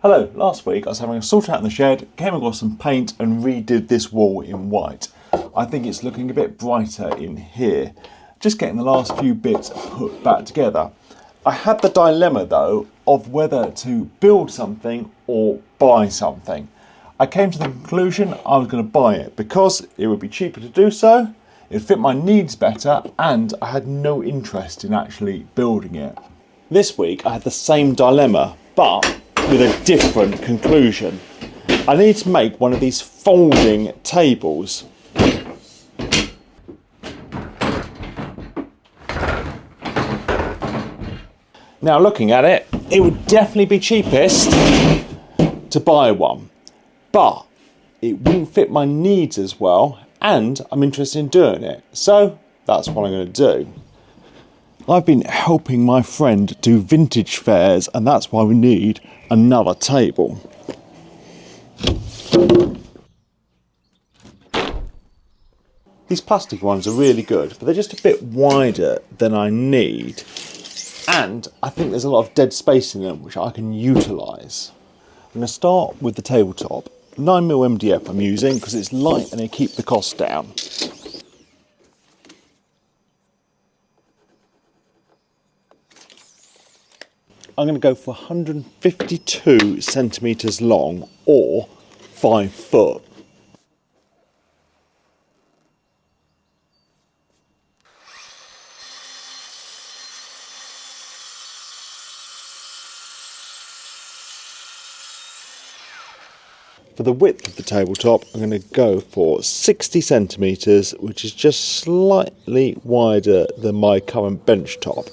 Hello, last week I was having a sort out in the shed, came across some paint and redid this wall in white. I think it's looking a bit brighter in here. Just getting the last few bits put back together. I had the dilemma though of whether to build something or buy something. I came to the conclusion I was going to buy it because it would be cheaper to do so, it would fit my needs better, and I had no interest in actually building it. This week I had the same dilemma, but with a different conclusion. I need to make one of these folding tables. Now looking at it, it would definitely be cheapest to buy one, but it wouldn't fit my needs as well, and I'm interested in doing it, so that's what I'm going to do. I've been helping my friend do vintage fairs, and that's why we need another table. These plastic ones are really good, but they're just a bit wider than I need, and I think there's a lot of dead space in them which I can utilise. I'm going to start with the tabletop. 9mm MDF I'm using because it's light and it keeps the cost down. I'm going to go for 152 centimetres long or 5 foot. For the width of the tabletop, I'm going to go for 60 centimetres, which is just slightly wider than my current bench top.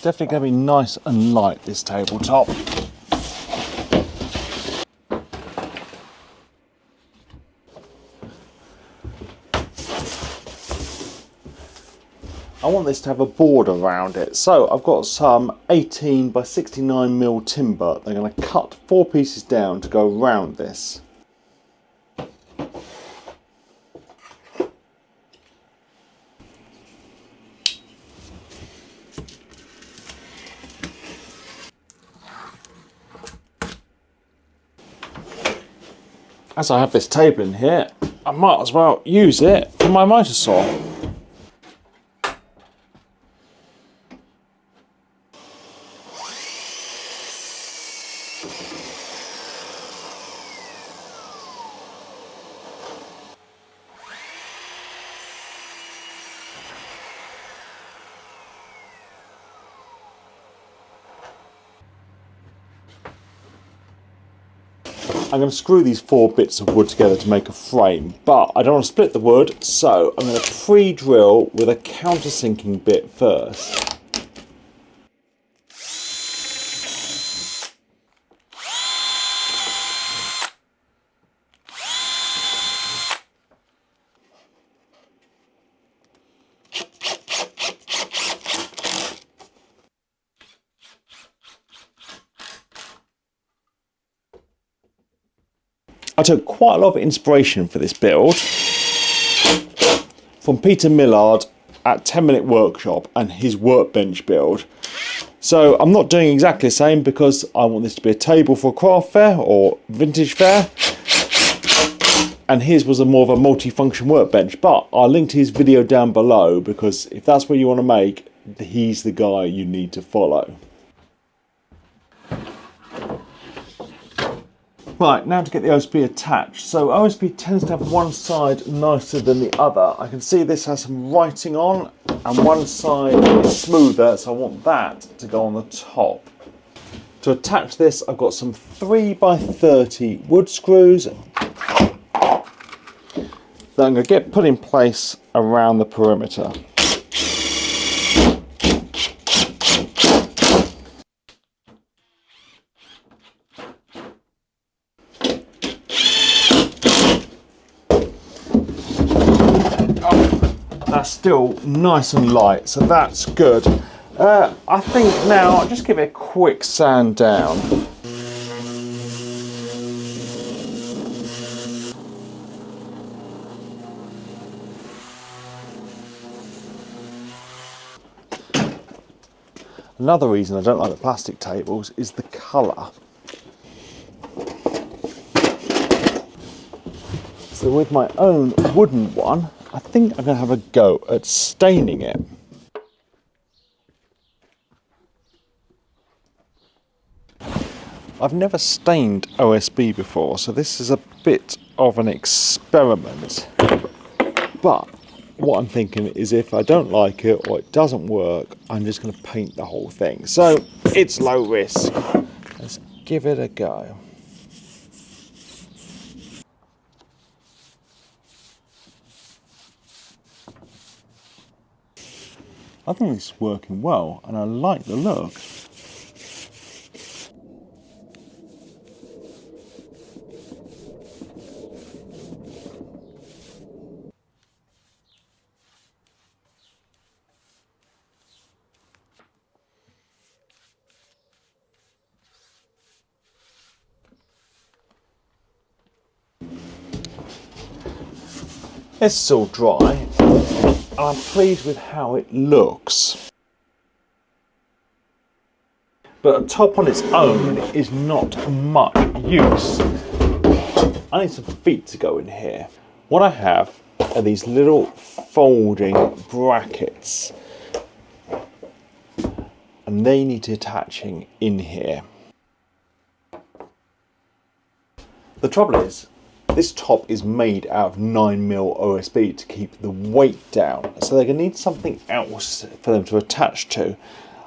Definitely going to be nice and light, this tabletop. I want this to have a border around it, so I've got some 18 by 69mm timber. They're going to cut 4 pieces down to go around this. As I have this table in here, I might as well use it for my miter saw. I'm going to screw these 4 bits of wood together to make a frame, but I don't want to split the wood, so I'm going to pre-drill with a countersinking bit first. I took quite a lot of inspiration for this build from Peter Millard at 10-Minute Workshop and his workbench build. So I'm not doing exactly the same because I want this to be a table for a craft fair or vintage fair. And his was more of a multi-function workbench, but I'll link to his video down below because if that's what you want to make, he's the guy you need to follow. Right, now to get the OSB attached. So OSB tends to have one side nicer than the other. I can see this has some writing on and one side is smoother, so I want that to go on the top. To attach this, I've got some 3x30 wood screws that I'm going to get put in place around the perimeter. That's still nice and light, so that's good. I think now I'll just give it a quick sand down. Another reason I don't like the plastic tables is the colour. So with my own wooden one, I think I'm going to have a go at staining it. I've never stained OSB before, so this is a bit of an experiment. But what I'm thinking is if I don't like it or it doesn't work, I'm just going to paint the whole thing. So it's low risk. Let's give it a go. I think this is working well and I like the look. It's all dry and I'm pleased with how it looks. But a top on its own is not much use. I need some feet to go in here. What I have are these little folding brackets and they need attaching in here. The trouble is, this top is made out of 9mm OSB to keep the weight down, so they're going to need something else for them to attach to.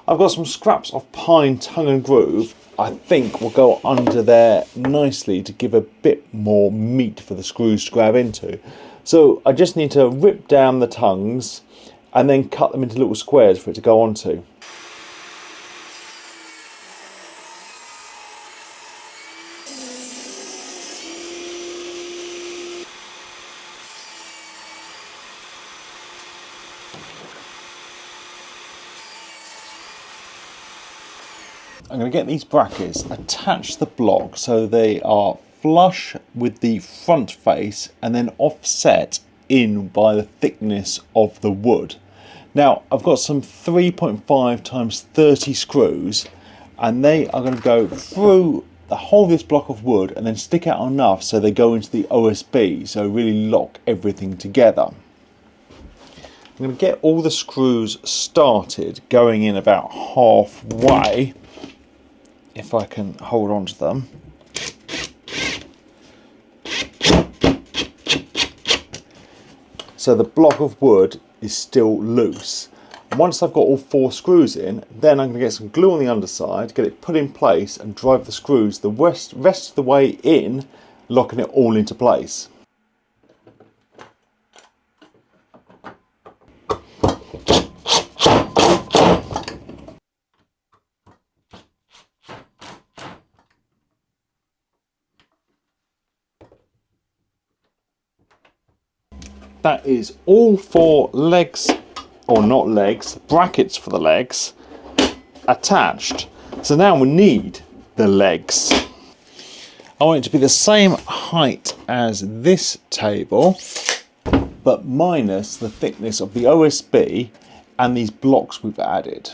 I've got some scraps of pine tongue and groove. I think will go under there nicely to give a bit more meat for the screws to grab into. So I just need to rip down the tongues and then cut them into little squares for it to go onto. I'm going to get these brackets, attach the block so they are flush with the front face and then offset in by the thickness of the wood. Now I've got some 3.5 times 30 screws and they are going to go through the whole of this block of wood and then stick out enough so they go into the OSB, so really lock everything together. I'm going to get all the screws started going in about halfway. If I can hold on to them. So the block of wood is still loose. And once I've got all 4 screws in, then I'm going to get some glue on the underside, get it put in place and drive the screws the rest of the way in, locking it all into place. That is all 4 legs, or not legs, brackets for the legs attached. So now we need the legs. I want it to be the same height as this table, but minus the thickness of the OSB and these blocks we've added.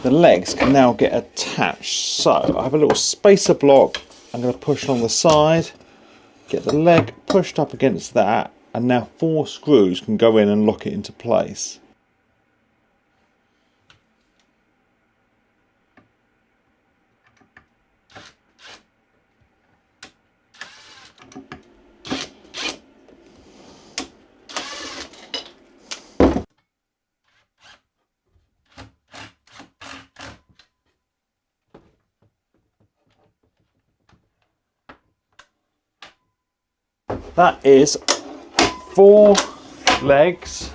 The legs can now get attached. So I have a little spacer block. I'm going to push along the side, get the leg pushed up against that, and now 4 screws can go in and lock it into place. That is 4 legs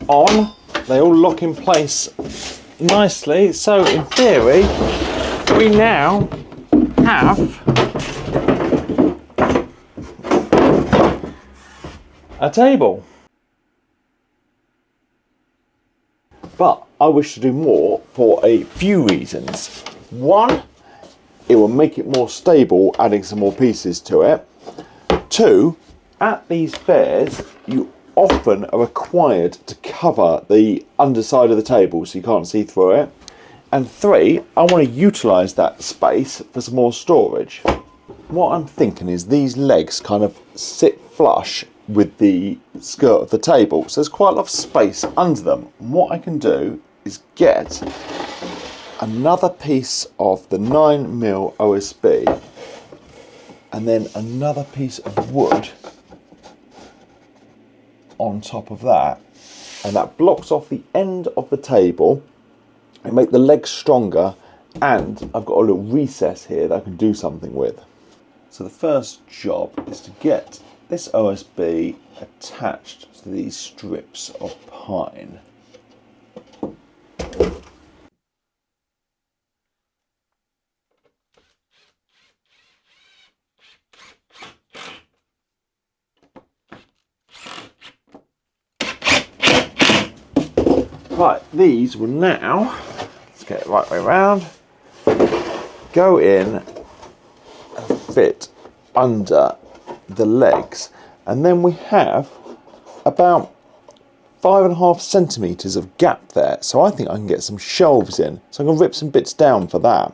on. They all lock in place nicely. So in theory, we now have a table. But I wish to do more for a few reasons. One, it will make it more stable, adding some more pieces to it. Two, at these fairs, you often are required to cover the underside of the table so you can't see through it. And three, I want to utilise that space for some more storage. What I'm thinking is these legs kind of sit flush with the skirt of the table, so there's quite a lot of space under them. And what I can do is get another piece of the 9mm OSB and then another piece of wood on top of that, and that blocks off the end of the table and make the legs stronger, and I've got a little recess here that I can do something with. So the first job is to get this OSB attached to these strips of pine. Right, these will now, let's get it right way around, go in and fit under the legs, and then we have about 5.5 centimetres of gap there, so I think I can get some shelves in, so I'm going to rip some bits down for that.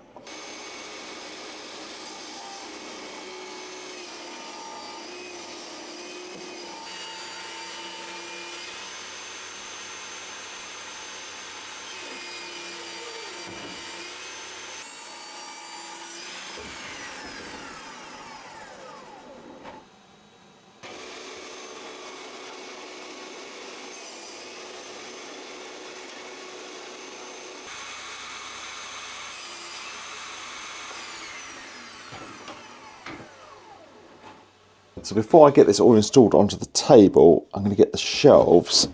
So before I get this all installed onto the table, I'm going to get the shelves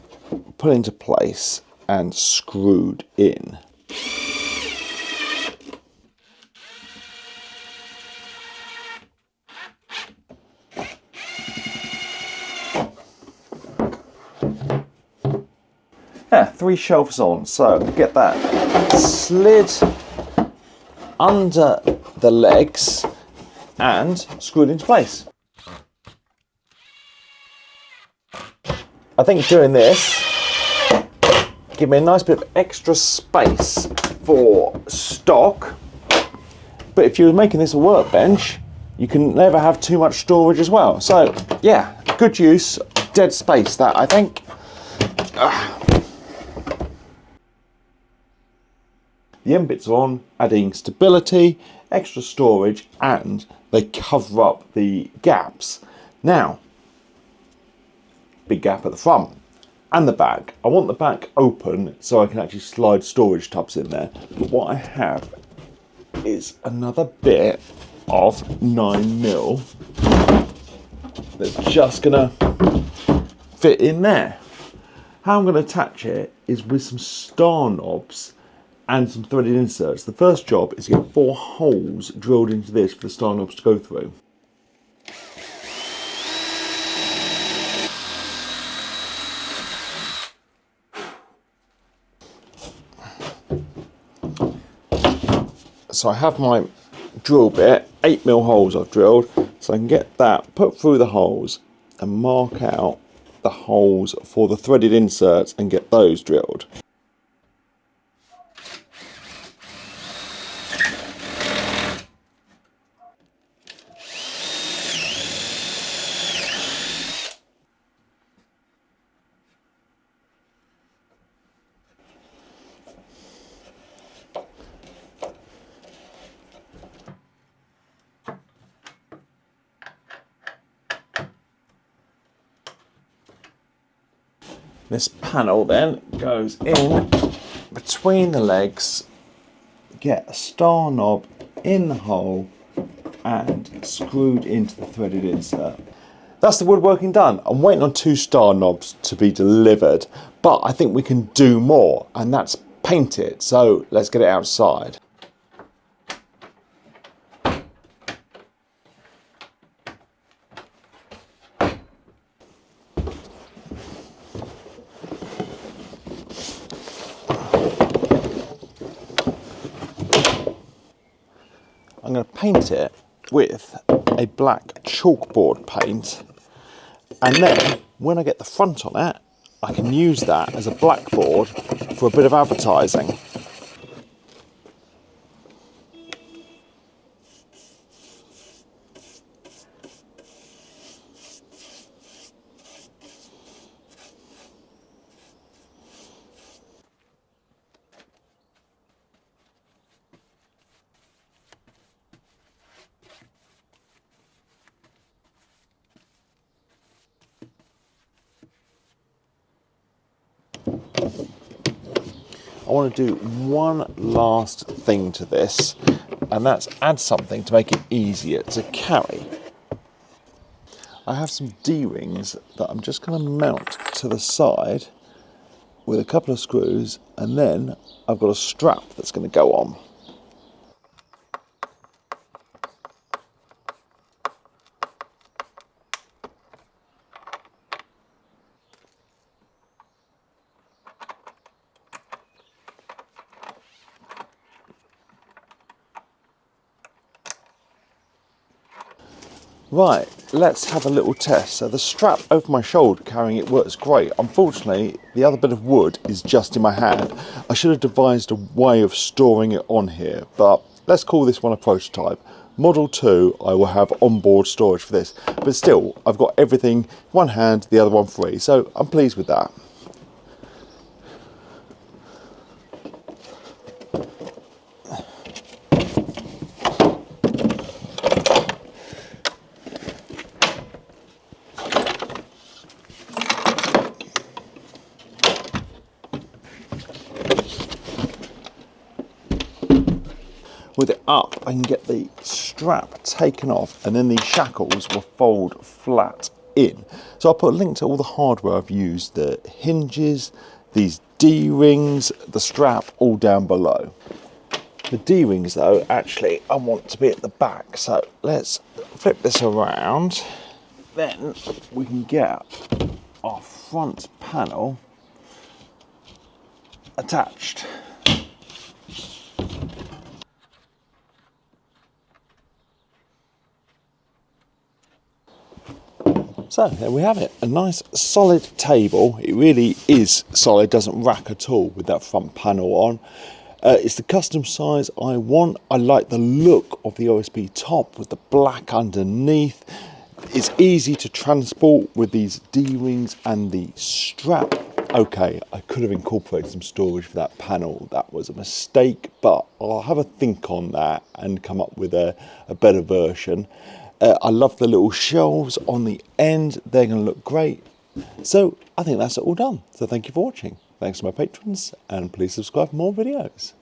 put into place and screwed in. Yeah, 3 shelves on, so get that slid under the legs and screwed into place. I think doing this give me a nice bit of extra space for stock, but if you're making this a workbench, you can never have too much storage as well. So yeah, good use, dead space that, I think. The end bits are on, adding stability, extra storage, and they cover up the gaps. Now, big gap at the front and the back. I want the back open so I can actually slide storage tubs in there. But what I have is another bit of 9mm that's just gonna fit in there. How I'm gonna attach it is with some star knobs and some threaded inserts. The first job is to get 4 holes drilled into this for the star knobs to go through. So I have my drill bit, 8mm holes I've drilled, so I can get that put through the holes and mark out the holes for the threaded inserts and get those drilled. This panel then goes in between the legs, get a star knob in the hole and screwed into the threaded insert. That's the woodworking done. I'm waiting on 2 star knobs to be delivered, but I think we can do more, and that's paint it. So let's get it outside. I'm going to paint it with a black chalkboard paint, and then when I get the front on it, I can use that as a blackboard for a bit of advertising. I want to do one last thing to this, and that's add something to make it easier to carry. I have some D-rings that I'm just going to mount to the side with a couple of screws, and then I've got a strap that's going to go on. Right, let's have a little test. So the strap over my shoulder carrying it works great. Unfortunately, the other bit of wood is just in my hand. I should have devised a way of storing it on here, but let's call this one a prototype. Model 2, I will have onboard storage for this, but still, I've got everything, one hand, the other one free, so I'm pleased with that. With it up, I can get the strap taken off, and then these shackles will fold flat in. So I'll put a link to all the hardware I've used, the hinges, these D-rings, the strap, all down below. The D-rings though, actually I want to be at the back, so let's flip this around. Then we can get our front panel attached. So there we have it, a nice solid table. It really is solid, doesn't rack at all with that front panel on. It's the custom size I want. I like the look of the OSB top with the black underneath. It's easy to transport with these D-rings and the strap. Okay, I could have incorporated some storage for that panel. That was a mistake, but I'll have a think on that and come up with a better version. I love the little shelves on the end. They're going to look great. So I think that's it all done. So thank you for watching. Thanks to my patrons, and please subscribe for more videos.